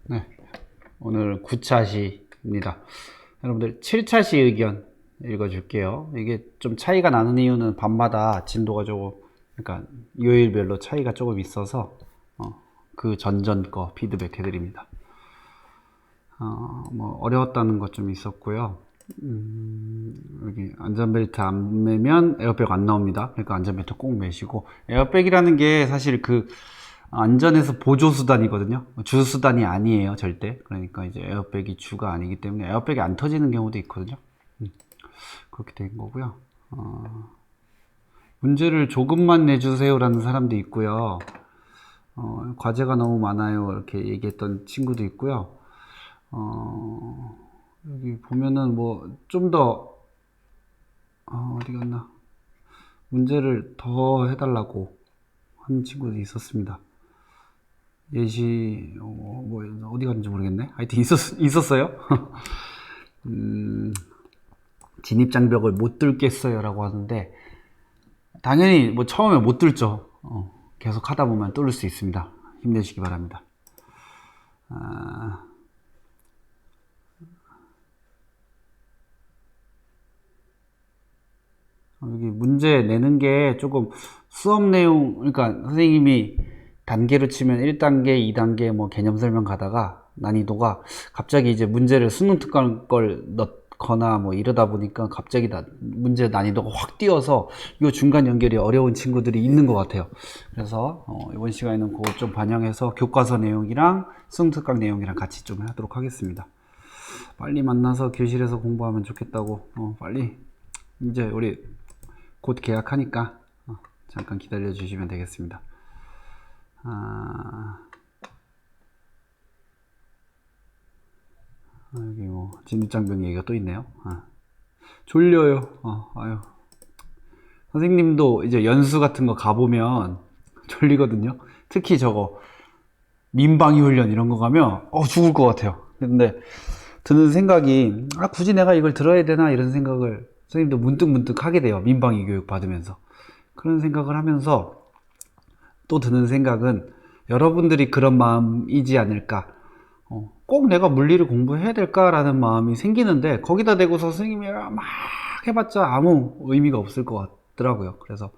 네, 오늘 9차시입니다. 여러분들 7차시 의견 읽어줄게요. 이게 좀 차이가 나는 이유는 밤마다 진도가 조금, 그러니까 요일별로 차이가 조금 있어서 그 전전 거 피드백 해드립니다. 뭐 어려웠다는 것 좀 있었고요. 여기 안전벨트 안 매면 에어백 안 나옵니다. 그러니까 안전벨트 꼭 매시고, 에어백이라는 게 사실 그 안전에서 보조수단이거든요. 주수단이 아니에요, 절대. 그러니까 이제 에어백이 주가 아니기 때문에 에어백이 안 터지는 경우도 있거든요. 그렇게 된 거고요. 문제를 조금만 내주세요라는 사람도 있고요. 과제가 너무 많아요, 이렇게 얘기했던 친구도 있고요. 여기 보면은 뭐 좀 더 어디 갔나, 문제를 더 해달라고 하는 친구도 있었습니다. 예시 뭐 어디 갔는지 모르겠네. 하여튼 있었어요. 진입장벽을 못 뚫겠어요 라고 하는데, 당연히 뭐 처음에 못 뚫죠. 계속 하다 보면 뚫을 수 있습니다. 힘내시기 바랍니다. 여기 문제 내는 게 조금 수업 내용, 그러니까 선생님이 단계로 치면 1단계, 2단계 뭐 개념 설명 가다가 난이도가 갑자기 이제 문제를 수능 특강 걸 넣거나 뭐 이러다 보니까 갑자기 문제 난이도가 확 뛰어서 이 중간 연결이 어려운 친구들이 있는 것 같아요. 그래서 이번 시간에는 그거 좀 반영해서 교과서 내용이랑 수능 특강 내용이랑 같이 좀 하도록 하겠습니다. 빨리 만나서 교실에서 공부하면 좋겠다고. 빨리 이제 우리 곧 계약하니까 잠깐 기다려 주시면 되겠습니다. 여기 뭐 진입장벽 얘기가 또 있네요. 졸려요. 아유. 선생님도 이제 연수 같은 거 가보면 졸리거든요. 특히 저거 민방위 훈련 이런 거 가면 죽을 것 같아요. 근데 드는 생각이, 굳이 내가 이걸 들어야 되나 이런 생각을 선생님도 문득문득 하게 돼요. 민방위 교육 받으면서. 그런 생각을 하면서 또 드는 생각은, 여러분들이 그런 마음이지 않을까. 꼭 내가 물리를 공부해야 될까라는 마음이 생기는데, 거기다 대고서 선생님이 막 해봤자 아무 의미가 없을 것 같더라고요. 그래서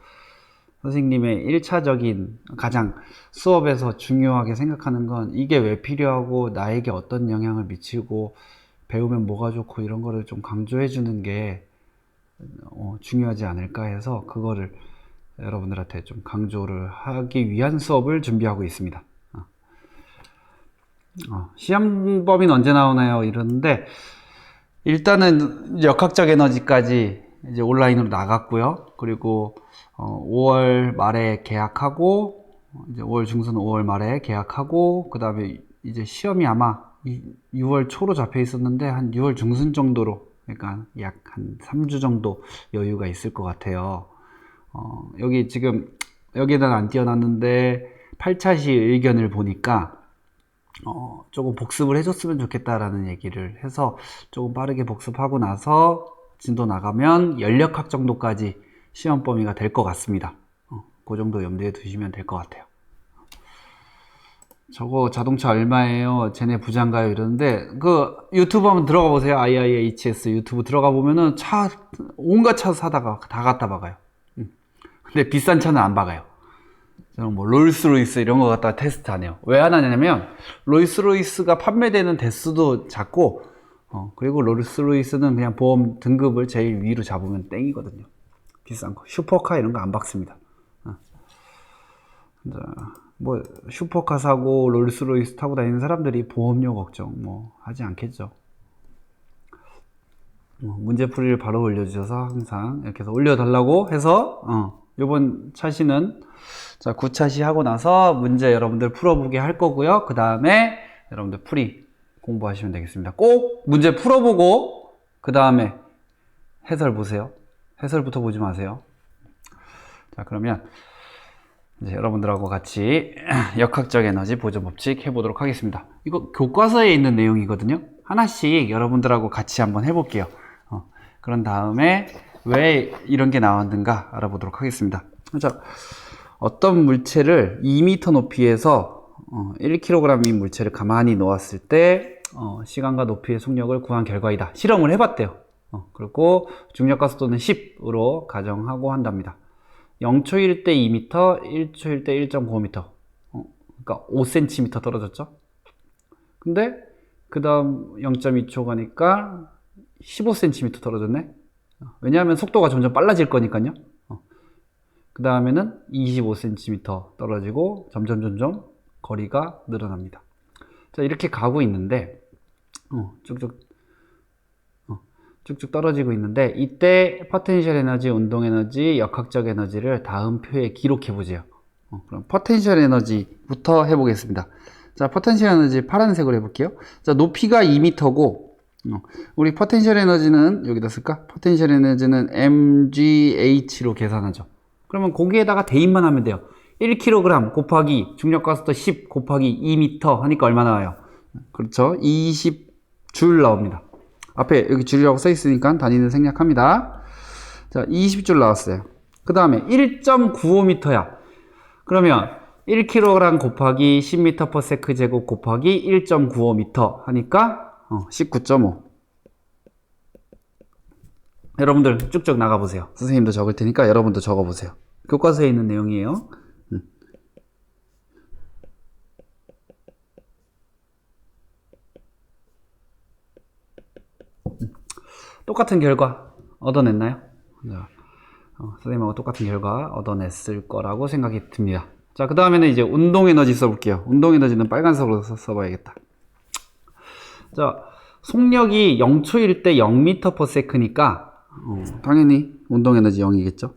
선생님의 1차적인 가장 수업에서 중요하게 생각하는 건, 이게 왜 필요하고 나에게 어떤 영향을 미치고 배우면 뭐가 좋고 이런 거를 좀 강조해 주는 게 중요하지 않을까 해서, 그거를 여러분들한테 좀 강조를 하기 위한 수업을 준비하고 있습니다. 시험 범위는 언제 나오나요? 이러는데, 일단은 역학적 에너지까지 이제 온라인으로 나갔고요. 그리고 5월 말에 계약하고, 이제 5월 중순 5월 말에 계약하고, 그 다음에 이제 시험이 아마 6월 초로 잡혀 있었는데 한 6월 중순 정도로, 그러니까 약 한 3주 정도 여유가 있을 것 같아요. 여기 지금 여기에는 안 띄워놨는데 8차시 의견을 보니까 조금 복습을 해줬으면 좋겠다라는 얘기를 해서, 조금 빠르게 복습하고 나서 진도 나가면 연력학 정도까지 시험 범위가 될 것 같습니다. 그 정도 염두에 두시면 될 것 같아요. 저거 자동차 얼마예요? 쟤네 부자인가요? 이러는데, 그 유튜브 한번 들어가 보세요. IIHS 유튜브 들어가 보면은 온갖 차 사다가 다 갖다 박아요. 근데 비싼 차는 안 박아요. 저는 뭐 롤스로이스 이런 거 갖다가 테스트 안 해요. 왜 안 하냐면, 롤스로이스가 판매되는 대수도 작고, 그리고 롤스로이스는 그냥 보험 등급을 제일 위로 잡으면 땡이거든요. 비싼 거. 슈퍼카 이런 거 안 박습니다. 뭐 슈퍼카 사고 롤스로이스 타고 다니는 사람들이 보험료 걱정 뭐 하지 않겠죠. 문제풀이를 바로 올려주셔서 항상 이렇게 해서 올려달라고 해서, 요번 차시는, 자, 9차시 하고 나서 문제 여러분들 풀어보게 할 거고요. 그 다음에 여러분들 풀이 공부하시면 되겠습니다. 꼭 문제 풀어보고 그 다음에 해설 보세요. 해설부터 보지 마세요. 자, 그러면 이제 여러분들하고 같이 역학적 에너지 보존 법칙 해보도록 하겠습니다. 이거 교과서에 있는 내용이거든요. 하나씩 여러분들하고 같이 한번 해볼게요. 그런 다음에 왜 이런 게 나왔는가 알아보도록 하겠습니다. 자, 어떤 물체를 2m 높이에서 1kg인 물체를 가만히 놓았을 때 시간과 높이의 속력을 구한 결과이다. 실험을 해봤대요. 그리고 중력과 속도는 10으로 가정하고 한답니다. 0초일 때 2m, 1초일 때 1.95m. 그러니까 5cm 떨어졌죠. 근데 그 다음 0.2초 가니까 15cm 떨어졌네. 왜냐하면 속도가 점점 빨라질 거니까요. 그 다음에는 25cm 떨어지고 점점 거리가 늘어납니다. 자, 이렇게 가고 있는데 쭉쭉 떨어지고 있는데, 이때 포텐셜 에너지, 운동 에너지, 역학적 에너지를 다음 표에 기록해 보세요. 그럼 포텐셜 에너지부터 해보겠습니다. 자, 포텐셜 에너지 파란색으로 해볼게요. 자, 높이가 2m고 우리 포텐셜 에너지는 여기다 쓸까? 포텐셜 에너지는 mgh로 계산하죠. 그러면 거기에다가 대입만 하면 돼요. 1kg 곱하기 중력과 속도 10 곱하기 2m 하니까 얼마 나와요? 그렇죠. 20줄 나옵니다. 앞에 여기 줄이라고 써 있으니까 단위는 생략합니다. 자, 20줄 나왔어요. 그 다음에 1.95m야. 그러면 1kg 곱하기 10m/s 제곱 곱하기 1.95m 하니까 19.5. 여러분들 쭉쭉 나가보세요. 선생님도 적을 테니까 여러분도 적어보세요. 교과서에 있는 내용이에요. 똑같은 결과 얻어냈나요? 선생님하고 똑같은 결과 얻어냈을 거라고 생각이 듭니다. 자, 그 다음에는 이제 운동 에너지 써볼게요. 운동 에너지는 빨간색으로 써봐야겠다. 자, 속력이 0초일 때 0m/s니까 당연히 운동 에너지 0이겠죠.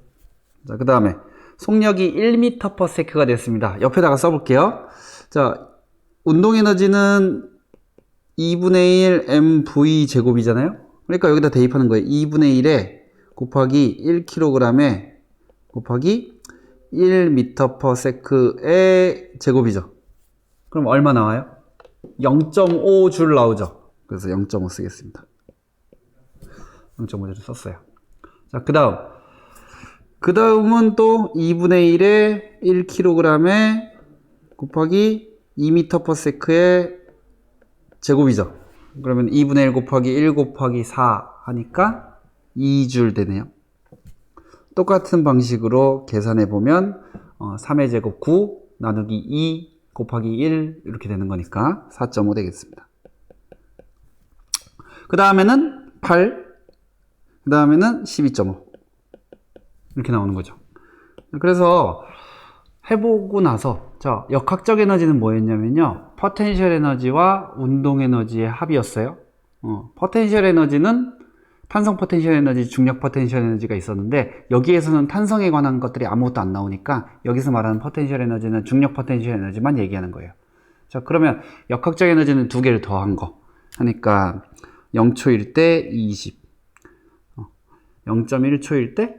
자, 그 다음에 속력이 1m/s가 됐습니다. 옆에다가 써볼게요. 자, 운동 에너지는 2분의 1 mv 제곱이잖아요. 그러니까 여기다 대입하는 거예요. 2분의 1에 곱하기 1kg에 곱하기 1m/s의 제곱이죠. 그럼 얼마 나와요? 0.5줄 나오죠. 그래서 0.5 쓰겠습니다. 0.5줄 썼어요. 자, 그 다음은 또 2분의 1에 1kg에 곱하기 2m/s의 제곱이죠. 그러면 2분의 1 곱하기 1 곱하기 4 하니까 2줄 되네요. 똑같은 방식으로 계산해 보면 3의 제곱 9 나누기 2 곱하기 1 이렇게 되는 거니까 4.5 되겠습니다. 그 다음에는 8, 그 다음에는 12.5 이렇게 나오는 거죠. 그래서 해보고 나서 자, 역학적 에너지는 뭐였냐면요, 포텐셜 에너지와 운동 에너지의 합이었어요. 포텐셜 에너지는 탄성 포텐셜 에너지, 중력 포텐셜 에너지가 있었는데, 여기에서는 탄성에 관한 것들이 아무것도 안 나오니까 여기서 말하는 포텐셜 에너지는 중력 포텐셜 에너지만 얘기하는 거예요. 자, 그러면 역학적 에너지는 두 개를 더한 거 하니까 0초일 때 20, 0.1초일 때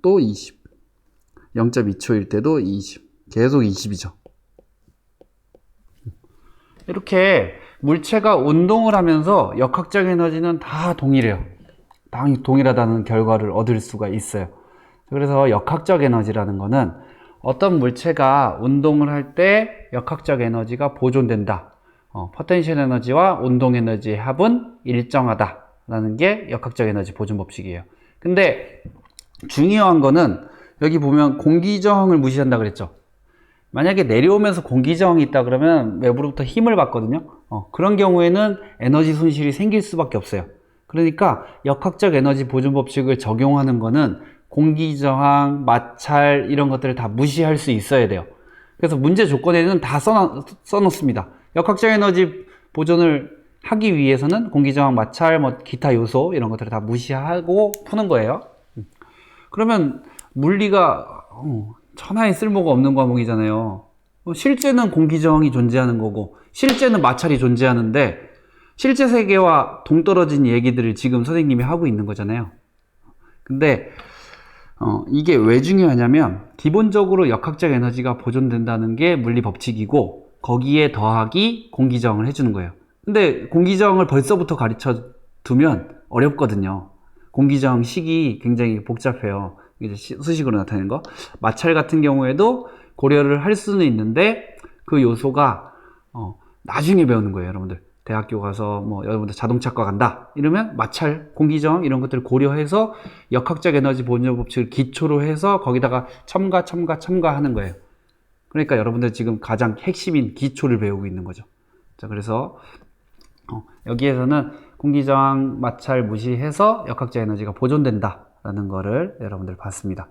또 20, 0.2초일 때도 20, 계속 20이죠. 이렇게 물체가 운동을 하면서 역학적 에너지는 다 동일해요. 다 동일하다는 결과를 얻을 수가 있어요. 그래서 역학적 에너지라는 거는 어떤 물체가 운동을 할 때 역학적 에너지가 보존된다. 포텐셜 에너지와 운동 에너지의 합은 일정하다라는 게 역학적 에너지 보존 법칙이에요. 근데 중요한 거는 여기 보면 공기 저항을 무시한다 그랬죠. 만약에 내려오면서 공기 저항이 있다 그러면 외부로부터 힘을 받거든요. 그런 경우에는 에너지 손실이 생길 수밖에 없어요. 그러니까 역학적 에너지 보존 법칙을 적용하는 거는 공기 저항, 마찰 이런 것들을 다 무시할 수 있어야 돼요. 그래서 문제 조건에는 다 써놓습니다. 역학적 에너지 보존을 하기 위해서는 공기 저항, 마찰, 기타 요소 이런 것들을 다 무시하고 푸는 거예요. 그러면 물리가 천하에 쓸모가 없는 과목이잖아요. 실제는 공기 저항이 존재하는 거고, 실제는 마찰이 존재하는데, 실제 세계와 동떨어진 얘기들을 지금 선생님이 하고 있는 거잖아요. 근데 이게 왜 중요하냐면, 기본적으로 역학적 에너지가 보존된다는 게 물리 법칙이고, 거기에 더하기 공기 저항을 해주는 거예요. 근데 공기 저항을 벌써부터 가르쳐 두면 어렵거든요. 공기 저항 식이 굉장히 복잡해요. 이제 수식으로 나타내는 거. 마찰 같은 경우에도 고려를 할 수는 있는데, 그 요소가 나중에 배우는 거예요, 여러분들. 대학교 가서 뭐 여러분들 자동차과 간다 이러면 마찰, 공기저항 이런 것들을 고려해서 역학적 에너지 보존 법칙을 기초로 해서 거기다가 첨가하는 거예요. 그러니까 여러분들 지금 가장 핵심인 기초를 배우고 있는 거죠. 자, 그래서 여기에서는 공기저항 마찰 무시해서 역학적 에너지가 보존된다 라는 거를 여러분들 봤습니다.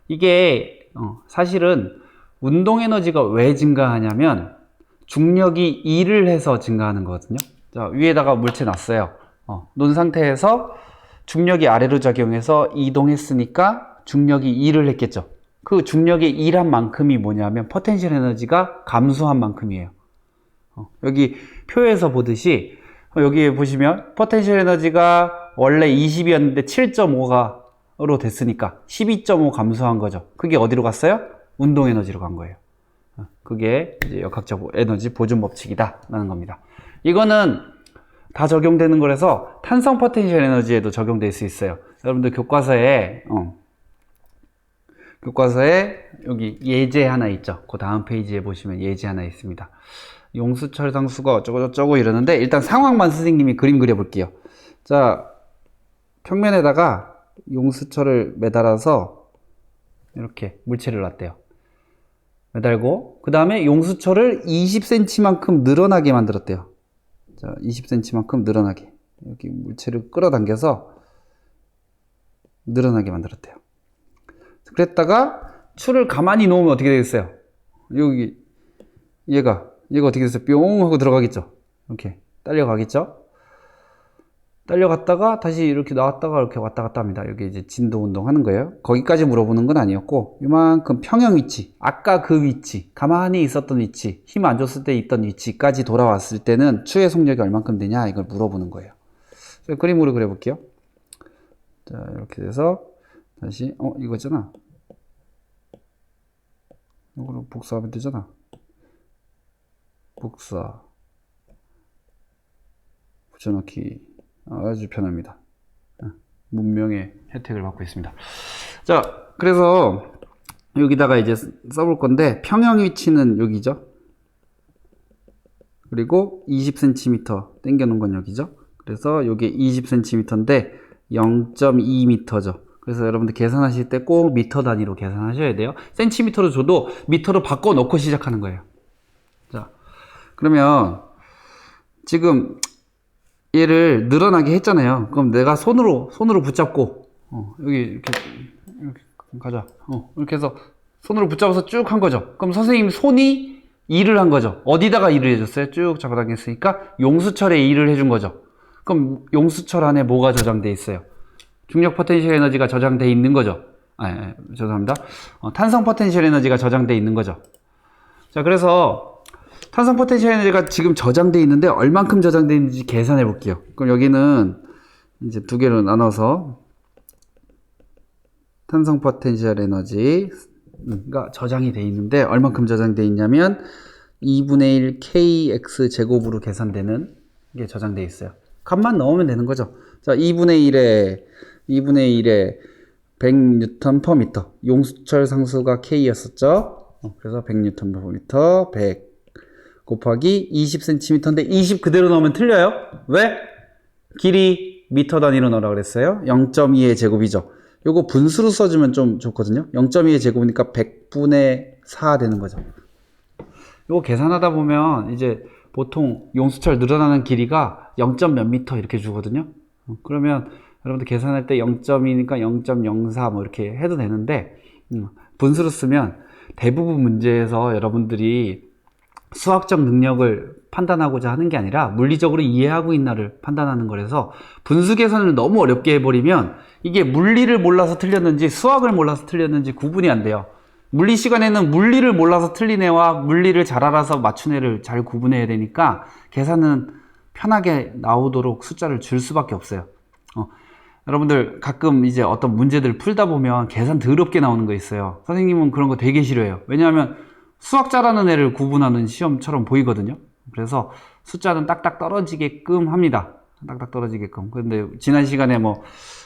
이게 사실은 운동 에너지가 왜 증가하냐면 중력이 2를 해서 증가하는 거거든요. 자, 위에다가 물체 놨어요. 논 상태에서 중력이 아래로 작용해서 이동했으니까 중력이 2를 했겠죠. 그 중력의 2란 만큼이 뭐냐면 포텐셜 에너지가 감소한 만큼이에요. 여기 표에서 보듯이 여기에 보시면 포텐셜 에너지가 원래 20이었는데 7.5로 됐으니까 12.5 감소한 거죠. 그게 어디로 갔어요? 운동 에너지로 간 거예요. 그게 이제 역학적 에너지 보존 법칙이다 라는 겁니다. 이거는 다 적용되는 거라서 탄성 포텐셜 에너지에도 적용될 수 있어요. 여러분들 교과서에 여기 예제 하나 있죠. 그 다음 페이지에 보시면 예제 하나 있습니다. 용수철 상수가 어쩌고저쩌고 이러는데 일단 상황만 선생님이 그림 그려볼게요. 자, 평면에다가 용수철을 매달아서 이렇게 물체를 놨대요. 매달고 그 다음에 용수철을 20cm만큼 늘어나게 만들었대요. 자, 20cm만큼 늘어나게 여기 물체를 끌어당겨서 늘어나게 만들었대요. 그랬다가 추를 가만히 놓으면 어떻게 되겠어요? 여기 얘가 어떻게 됐어요? 뿅 하고 들어가겠죠. 이렇게 딸려가겠죠. 딸려갔다가 다시 이렇게 나왔다가 이렇게 왔다 갔다 합니다. 여기 이제 진도 운동 하는 거예요. 거기까지 물어보는 건 아니었고 이만큼 평형 위치, 아까 그 위치, 가만히 있었던 위치, 힘 안 줬을 때 있던 위치까지 돌아왔을 때는 추의 속력이 얼만큼 되냐 이걸 물어보는 거예요. 그림으로 그려볼게요. 자, 이렇게 돼서 다시 이거잖아. 이거로 복사하면 되잖아. 복사 붙여넣기 아주 편합니다. 문명의 혜택을 받고 있습니다. 자, 그래서 여기다가 이제 써볼 건데 평형 위치는 여기죠. 그리고 20cm 당겨 놓은 건 여기죠. 그래서 여기 20cm인데 0.2m죠. 그래서 여러분들 계산하실 때 꼭 미터 단위로 계산하셔야 돼요. 센티미터로 줘도 미터로 바꿔 놓고 시작하는 거예요. 자, 그러면 지금 얘를 늘어나게 했잖아요. 그럼 내가 손으로 붙잡고 여기 이렇게 가자. 이렇게 해서 손으로 붙잡아서 쭉 한 거죠. 그럼 선생님 손이 일을 한 거죠. 어디다가 일을 해줬어요? 쭉 잡아당겼으니까 용수철에 일을 해준 거죠. 그럼 용수철 안에 뭐가 저장돼 있어요? 중력 포텐셜 에너지가 저장돼 있는 거죠. 죄송합니다. 탄성 포텐셜 에너지가 저장돼 있는 거죠. 자, 그래서 탄성 포텐셜 에너지가 지금 저장돼 있는데 얼만큼 저장돼 있는지 계산해 볼게요. 그럼 여기는 이제 두 개로 나눠서 탄성 포텐셜 에너지가 저장이 돼 있는데 얼만큼 저장돼 있냐면 2분의 1 kx 제곱으로 계산되는 게 저장돼 있어요. 값만 넣으면 되는 거죠. 자, 2분의 1에 100N/m. 용수철 상수가 K였었죠. 그래서 100N/m, 100 곱하기 20cm인데 20 그대로 넣으면 틀려요. 왜? 길이 미터 단위로 넣으라 그랬어요. 0.2의 제곱이죠. 요거 분수로 써주면 좀 좋거든요. 0.2의 제곱이니까 100분의 4 되는 거죠. 요거 계산하다 보면 이제 보통 용수철 늘어나는 길이가 0. 몇 미터 이렇게 주거든요. 그러면 여러분들 계산할 때 0.2니까 0.04 뭐 이렇게 해도 되는데 분수로 쓰면 대부분 문제에서 여러분들이 수학적 능력을 판단하고자 하는 게 아니라 물리적으로 이해하고 있나를 판단하는 거라서 분수 계산을 너무 어렵게 해버리면 이게 물리를 몰라서 틀렸는지 수학을 몰라서 틀렸는지 구분이 안 돼요. 물리 시간에는 물리를 몰라서 틀린 애와 물리를 잘 알아서 맞춘 애를 잘 구분해야 되니까 계산은 편하게 나오도록 숫자를 줄 수밖에 없어요. 여러분들 가끔 이제 어떤 문제들 풀다 보면 계산 더럽게 나오는 거 있어요. 선생님은 그런 거 되게 싫어해요. 왜냐하면 수학 잘하는 애를 구분하는 시험처럼 보이거든요. 그래서 숫자는 딱딱 떨어지게끔 합니다. 딱딱 떨어지게끔. 근데 지난 시간에 뭐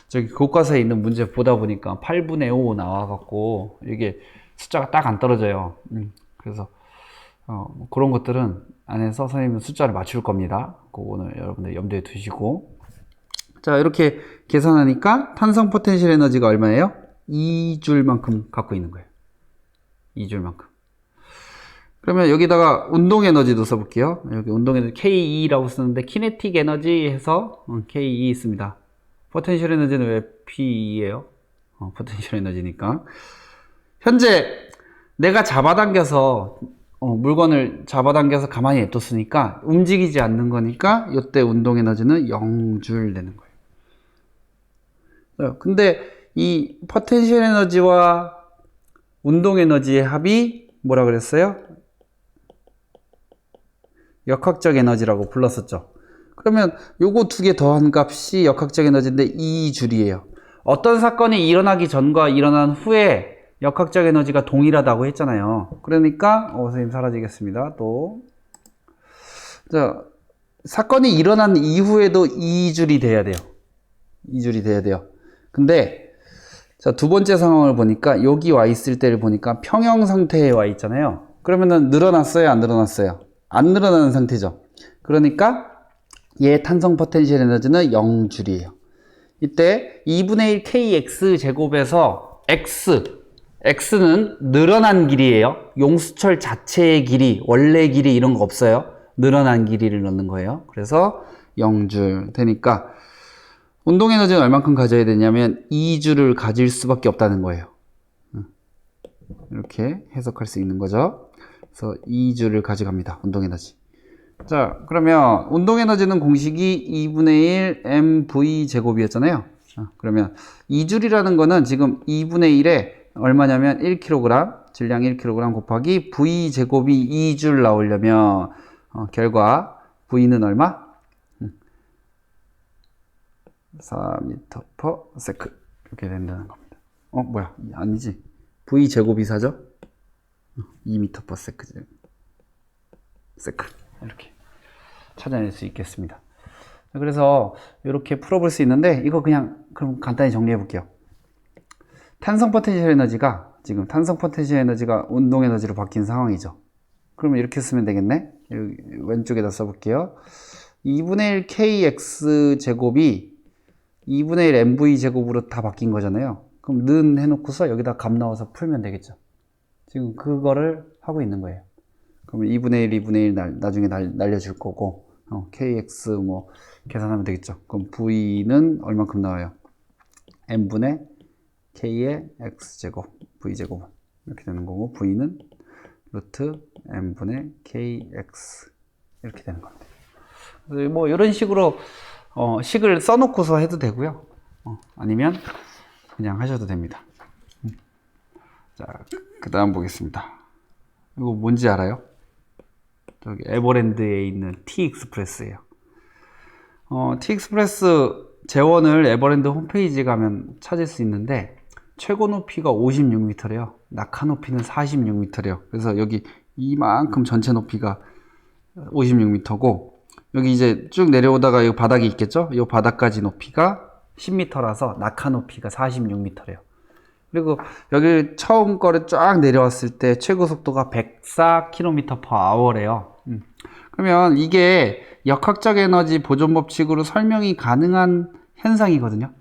저기 교과서에 있는 문제 보다 보니까 8분의 5 나와갖고 이게 숫자가 딱 안 떨어져요. 그래서 뭐 그런 것들은 안에서 선생님은 숫자를 맞출 겁니다. 그거는 여러분들 염두에 두시고. 자, 이렇게 계산하니까 탄성 포텐셜 에너지가 얼마예요? 2줄만큼 갖고 있는 거예요. 2줄만큼. 그러면 여기다가 운동 에너지도 써볼게요. 여기 운동 에너지 KE라고 쓰는데 키네틱 에너지 해서 KE 있습니다. 포텐셜 에너지는 왜 PE예요? 포텐셜 에너지니까. 현재 내가 잡아당겨서 물건을 잡아당겨서 가만히 냅뒀으니까 움직이지 않는 거니까 이때 운동 에너지는 0줄 되는 거예요. 근데 이 포텐셜 에너지와 운동 에너지의 합이 뭐라 그랬어요? 역학적 에너지라고 불렀었죠. 그러면 요거 두 개 더한 값이 역학적 에너지인데 2줄이에요. 어떤 사건이 일어나기 전과 일어난 후에 역학적 에너지가 동일하다고 했잖아요. 그러니까 선생님 사라지겠습니다. 또 자, 사건이 일어난 이후에도 2줄이 돼야 돼요. 2줄이 돼야 돼요. 근데 자, 두 번째 상황을 보니까 여기 와 있을 때를 보니까 평형 상태에 와 있잖아요. 그러면은 늘어났어요, 안 늘어났어요? 안 늘어나는 상태죠. 그러니까 얘 탄성 포텐셜 에너지는 0줄이에요. 이때 2분의 1 kx 제곱에서 x는 늘어난 길이에요. 용수철 자체의 길이, 원래 길이 이런 거 없어요. 늘어난 길이를 넣는 거예요. 그래서 0줄 되니까 운동 에너지는 얼만큼 가져야 되냐면 2줄을 가질 수밖에 없다는 거예요. 이렇게 해석할 수 있는 거죠. 그래서 2줄을 가져갑니다. 운동 에너지. 자, 그러면 운동 에너지는 공식이 2분의 1 mv 제곱이었잖아요. 그러면 2줄이라는 거는 지금 2분의 1에 얼마냐면 1kg, 질량 1kg 곱하기 v 제곱이 2줄 나오려면 결과 v는 얼마? 4m/s 이렇게 된다는 겁니다. 뭐야? 아니지. v 제곱이 4죠? 2m/s 이렇게 찾아낼 수 있겠습니다. 그래서 이렇게 풀어볼 수 있는데 이거 그냥 그럼 간단히 정리해 볼게요. 탄성 포텐셜 에너지가 지금 탄성 포텐셜 에너지가 운동 에너지로 바뀐 상황이죠. 그러면 이렇게 쓰면 되겠네. 여기 왼쪽에다 써볼게요. 2분의 1 kx 제곱이 2분의 1 mv 제곱으로 다 바뀐 거잖아요. 그럼 는 해놓고서 여기다 값 나와서 풀면 되겠죠. 지금 그거를 하고 있는 거예요. 그러면 2분의 1, 2분의 1 나중에 날려줄 거고 kx 뭐 계산하면 되겠죠. 그럼 v는 얼만큼 나와요? m분의 k의 x제곱, v제곱 이렇게 되는 거고 v는 루트 m분의 kx 이렇게 되는 겁니다. 뭐 이런 식으로 식을 써놓고서 해도 되고요. 아니면 그냥 하셔도 됩니다. 자, 그 다음 보겠습니다. 이거 뭔지 알아요? 저기 에버랜드에 있는 T-익스프레스예요. T-익스프레스 재원을 에버랜드 홈페이지 가면 찾을 수 있는데 최고 높이가 56m래요. 낙하 높이는 46m래요. 그래서 여기 이만큼 전체 높이가 56m고 여기 이제 쭉 내려오다가 이 바닥이 있겠죠? 이 바닥까지 높이가 10m라서 낙하 높이가 46m래요. 그리고 여기 처음 거를 쫙 내려왔을 때 최고 속도가 104km/h래요. 그러면 이게 역학적 에너지 보존 법칙으로 설명이 가능한 현상이거든요.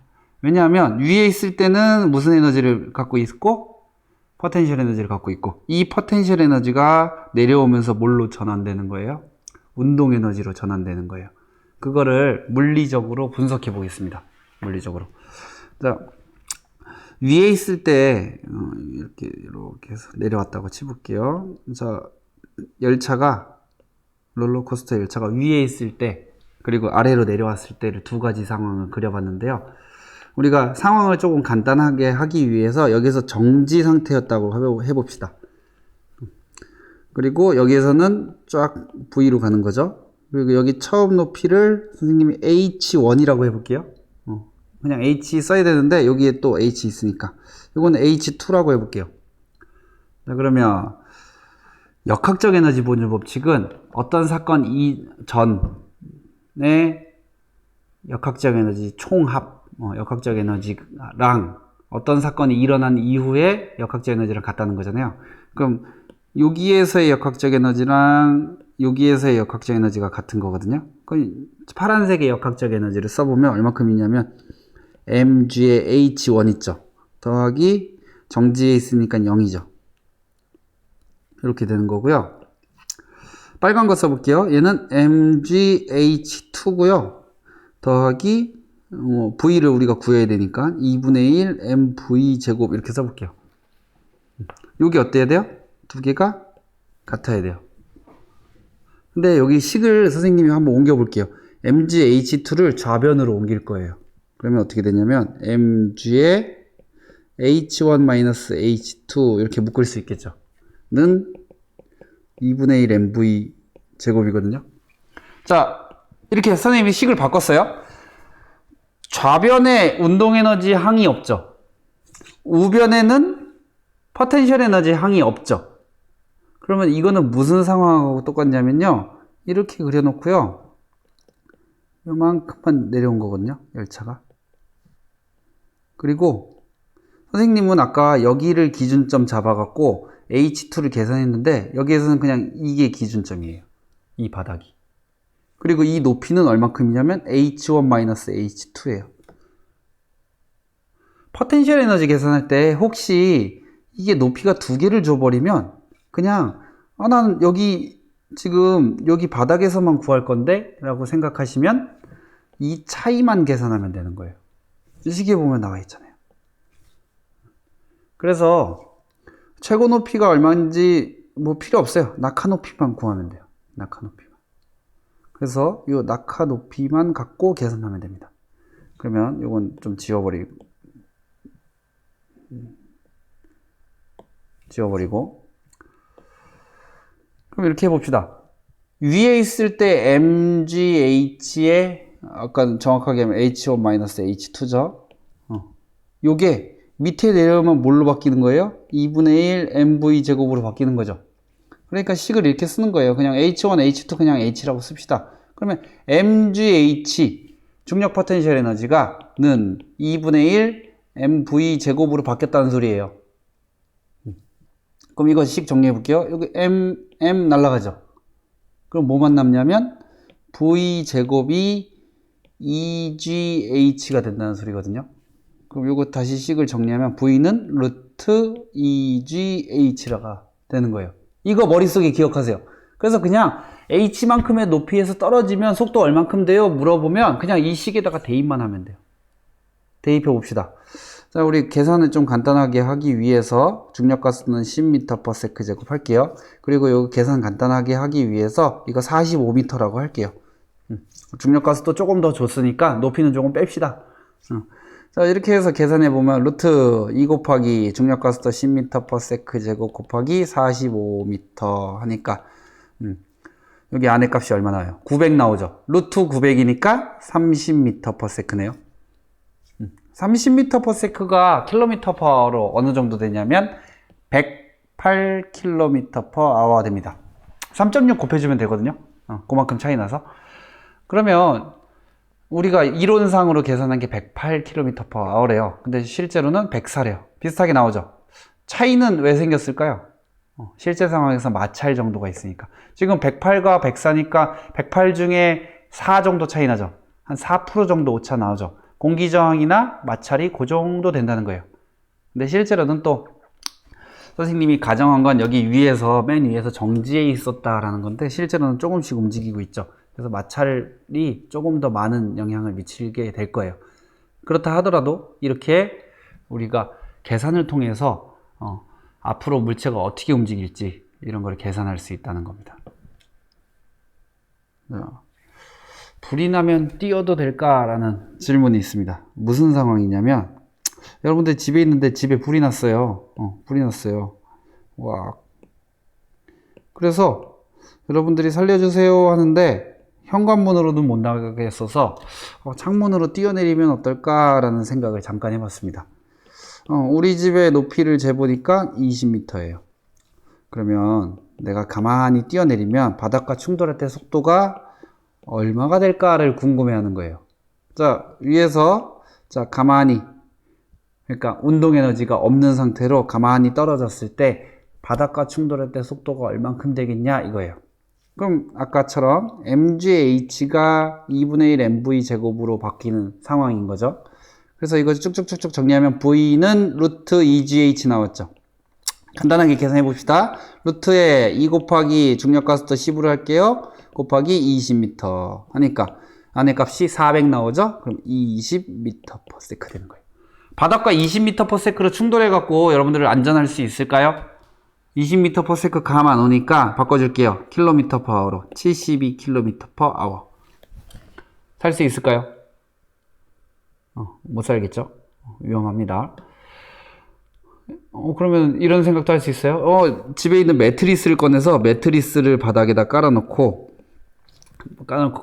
왜냐하면 위에 있을 때는 무슨 에너지를 갖고 있고 포텐셜 에너지를 갖고 있고 이 포텐셜 에너지가 내려오면서 뭘로 전환되는 거예요? 운동 에너지로 전환되는 거예요. 그거를 물리적으로 분석해 보겠습니다. 물리적으로. 자, 위에 있을 때 이렇게 해서 내려왔다고 치볼게요. 자, 열차가 롤러코스터 열차가 위에 있을 때 그리고 아래로 내려왔을 때를 두 가지 상황을 그려봤는데요. 우리가 상황을 조금 간단하게 하기 위해서 여기서 정지 상태였다고 해봅시다. 그리고 여기에서는 쫙 V로 가는 거죠. 그리고 여기 처음 높이를 선생님이 H1이라고 해볼게요. 그냥 H 써야 되는데 여기에 또 H 있으니까 이거는 H2라고 해볼게요. 자, 그러면 역학적 에너지 보존 법칙은 어떤 사건 이전의 역학적 에너지 총합, 역학적 에너지랑 어떤 사건이 일어난 이후에 역학적 에너지를 같다는 거잖아요. 그럼 여기에서의 역학적 에너지랑 여기에서의 역학적 에너지가 같은 거거든요. 파란색의 역학적 에너지를 써보면 얼마큼이냐면 mg의 h1 있죠. 더하기 정지에 있으니까 0이죠. 이렇게 되는 거고요. 빨간 거 써볼게요. 얘는 mgh2고요. 더하기 v를 우리가 구해야 되니까 2분의 1 mv 제곱 이렇게 써볼게요. 여기 어때야 돼요? 두 개가 같아야 돼요. 근데 여기 식을 선생님이 한번 옮겨 볼게요. mgh2를 좌변으로 옮길 거예요. 그러면 어떻게 되냐면 mg의 h1-h2 이렇게 묶을 수 있겠죠. 는 2분의 1 mv 제곱이거든요. 자, 이렇게 선생님이 식을 바꿨어요. 좌변에 운동에너지 항이 없죠. 우변에는 포텐셜 에너지 항이 없죠. 그러면 이거는 무슨 상황하고 똑같냐면요. 이렇게 그려놓고요. 요만큼만 내려온 거거든요. 열차가. 그리고 선생님은 아까 여기를 기준점 잡아갖고 H2를 계산했는데 여기에서는 그냥 이게 기준점이에요. 이 바닥이. 그리고 이 높이는 얼마큼이냐면 H1-H2예요. 포텐셜 에너지 계산할 때 혹시 이게 높이가 두 개를 줘버리면 그냥 나는 여기 지금 여기 바닥에서만 구할 건데 라고 생각하시면 이 차이만 계산하면 되는 거예요. 이 시기에 보면 나와 있잖아요. 그래서 최고 높이가 얼마인지 뭐 필요 없어요. 낙하 높이만 구하면 돼요. 낙하 높이만. 그래서 이 낙하 높이만 갖고 계산하면 됩니다. 그러면 이건 좀 지워버리고 그럼 이렇게 해봅시다. 위에 있을 때 mgh에 아까 정확하게 하면 h1-h2죠. 요게 밑에 내려오면 뭘로 바뀌는 거예요? 2분의 1 mv 제곱으로 바뀌는 거죠. 그러니까 식을 이렇게 쓰는 거예요. 그냥 h1, h2 그냥 h라고 씁시다. 그러면 mgh 중력 포텐셜 에너지가 는 2분의 1 mv 제곱으로 바뀌었다는 소리예요. 그럼 이거 식 정리해 볼게요. 여기 m 날라가죠. 그럼 뭐만 남냐면 v 제곱이 EGH가 된다는 소리거든요. 그럼 이거 다시 식을 정리하면 V는 루트 EGH가 되는 거예요. 이거 머릿속에 기억하세요. 그래서 그냥 H만큼의 높이에서 떨어지면 속도 얼만큼 돼요? 물어보면 그냥 이 식에다가 대입만 하면 돼요. 대입해 봅시다. 자, 우리 계산을 좀 간단하게 하기 위해서 중력가스는 10m/s 제곱 할게요. 그리고 여기 계산 간단하게 하기 위해서 이거 45m라고 할게요. 중력가스도 조금 더 줬으니까 높이는 조금 뺍시다. 자, 이렇게 해서 계산해 보면 루트 2 곱하기 중력가스도 10m/s 제곱 곱하기 45m 하니까 여기 안에 값이 얼마 나와요? 900 나오죠. 루트 900이니까 30m/s네요. 30m/s가 km/h로 어느 정도 되냐면 108km/h 됩니다. 3.6 곱해주면 되거든요. 그만큼 차이 나서. 그러면 우리가 이론상으로 계산한 게 108km/h래요. 근데 실제로는 104래요. 비슷하게 나오죠. 차이는 왜 생겼을까요? 실제 상황에서 마찰 정도가 있으니까. 지금 108과 104니까 108 중에 4 정도 차이 나죠. 한 4% 정도 오차 나오죠. 공기 저항이나 마찰이 그 정도 된다는 거예요. 근데 실제로는 또 선생님이 가정한 건 여기 위에서 맨 위에서 정지해 있었다라는 건데 실제로는 조금씩 움직이고 있죠. 그래서 마찰이 조금 더 많은 영향을 미치게 될 거예요. 그렇다 하더라도 이렇게 우리가 계산을 통해서 앞으로 물체가 어떻게 움직일지 이런 걸 계산할 수 있다는 겁니다. 불이 나면 뛰어도 될까라는 질문이 있습니다. 무슨 상황이냐면 여러분들 집에 있는데 집에 불이 났어요. 불이 났어요. 와. 그래서 여러분들이 살려주세요 하는데 현관문으로는 못 나가겠어서 창문으로 뛰어내리면 어떨까라는 생각을 잠깐 해봤습니다. 우리 집의 높이를 재보니까 20m예요. 그러면 내가 가만히 뛰어내리면 바닥과 충돌할 때 속도가 얼마가 될까를 궁금해하는 거예요. 자, 위에서 자 가만히 그러니까 운동 에너지가 없는 상태로 가만히 떨어졌을 때 바닥과 충돌할 때 속도가 얼만큼 되겠냐 이거예요. 그럼 아까처럼 mgh가 2분의 1 mv 제곱으로 바뀌는 상황인 거죠. 그래서 이거 쭉쭉쭉쭉 정리하면 v는 루트 2gh 나왔죠. 간단하게 계산해 봅시다. 루트에 2 곱하기 중력가속도 10으로 할게요. 곱하기 20m 하니까 안에 값이 400 나오죠. 그럼 20m/s 되는 거예요. 바닥과 20m/s로 충돌해 갖고 여러분들을 안전할 수 있을까요? 20m/s 감 안 오니까 바꿔줄게요. km/h로 72km/h. 살 수 있을까요? 못 살겠죠? 위험합니다. 그러면 이런 생각도 할 수 있어요. 집에 있는 매트리스를 꺼내서 매트리스를 바닥에다 깔아놓고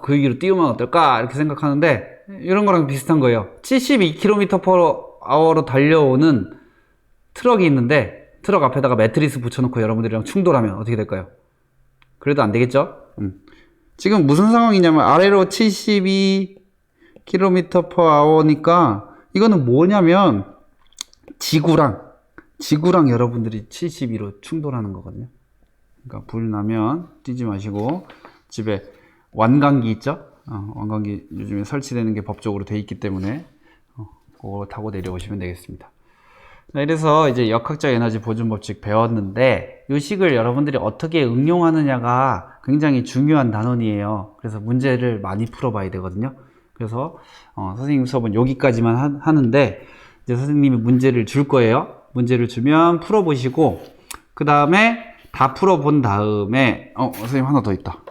그 위로 띄우면 어떨까? 이렇게 생각하는데 이런 거랑 비슷한 거예요. 72km/h로 달려오는 트럭이 있는데 트럭 앞에다가 매트리스 붙여놓고 여러분들이랑 충돌하면 어떻게 될까요? 그래도 안 되겠죠? 지금 무슨 상황이냐면 아래로 72km/h니까 이거는 뭐냐면 지구랑 여러분들이 72로 충돌하는 거거든요. 그러니까 불 나면 뛰지 마시고 집에 완강기 있죠? 완강기 요즘에 설치되는 게 법적으로 돼 있기 때문에 그거 타고 내려오시면 되겠습니다. 자, 이래서 이제 역학적 에너지 보존 법칙 배웠는데 이 식을 여러분들이 어떻게 응용하느냐가 굉장히 중요한 단원이에요. 그래서 문제를 많이 풀어봐야 되거든요. 그래서 선생님 수업은 여기까지만 하는데 이제 선생님이 문제를 줄 거예요. 문제를 주면 풀어보시고 그 다음에 다 풀어본 다음에 선생님 하나 더 있다.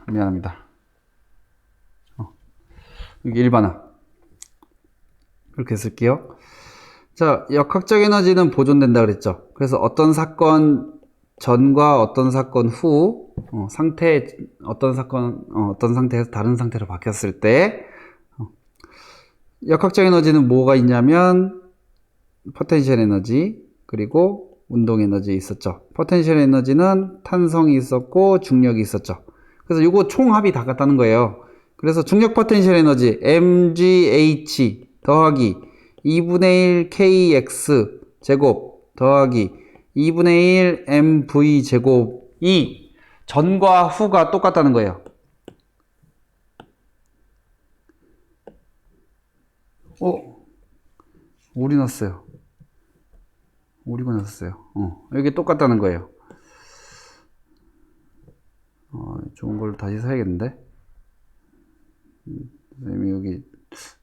미안합니다. 여기 일반화 이렇게 쓸게요. 자, 역학적 에너지는 보존된다 그랬죠. 그래서 어떤 사건 전과 어떤 사건 후 어떤 상태에서 다른 상태로 바뀌었을 때 역학적 에너지는 뭐가 있냐면 포텐셜 에너지 그리고 운동 에너지 있었죠. 포텐셜 에너지는 탄성이 있었고 중력이 있었죠. 그래서 이거 총합이 다 같다는 거예요. 그래서 중력 포텐셜 에너지 mgh 더하기 2분의 1 kx 제곱 더하기 2분의 1 mv 제곱이 전과 후가 똑같다는 거예요. 오리 났어요. 오리가 났어요. 이게 똑같다는 거예요. 좋은 걸 다시 사야겠는데? 선생님이 여기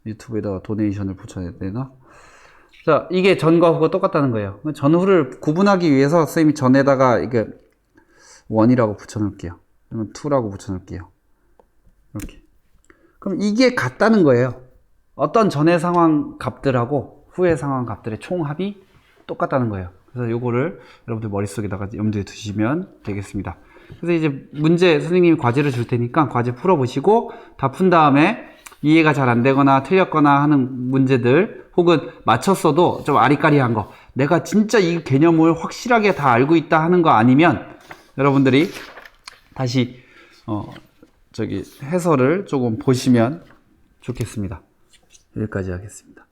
유튜브에다가 도네이션을 붙여야 되나? 자, 이게 전과 후가 똑같다는 거예요. 전후를 구분하기 위해서 선생님이 전에다가 이게 1이라고 붙여놓을게요. 그러면 2라고 붙여놓을게요. 이렇게. 그럼 이게 같다는 거예요. 어떤 전의 상황 값들하고 후의 상황 값들의 총합이 똑같다는 거예요. 그래서 요거를 여러분들 머릿속에다가 염두에 두시면 되겠습니다. 그래서 이제 문제 선생님이 과제를 줄 테니까 과제 풀어보시고 다 푼 다음에 이해가 잘 안 되거나 틀렸거나 하는 문제들 혹은 맞췄어도 좀 아리까리한 거 내가 진짜 이 개념을 확실하게 다 알고 있다 하는 거 아니면 여러분들이 다시 해설을 조금 보시면 좋겠습니다. 여기까지 하겠습니다.